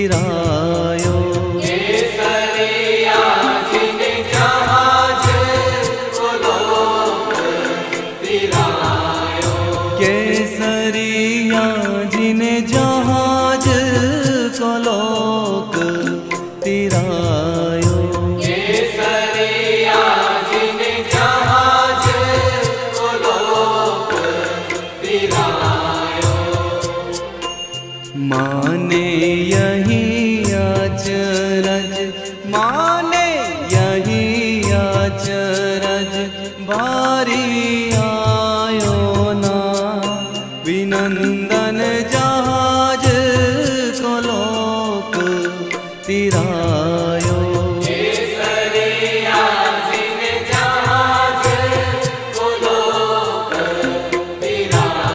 तिरायो। केसरिया जिन जहाज को लोक तिरायो। केसरिया जिन जहाज को लोक तिरायो। केसरिया जिन जहाज को लोक तिरायो। माने यही अचरज, माने यही अचरज, बारी आयो ना विनंदन जहाज को लोक तिरायो।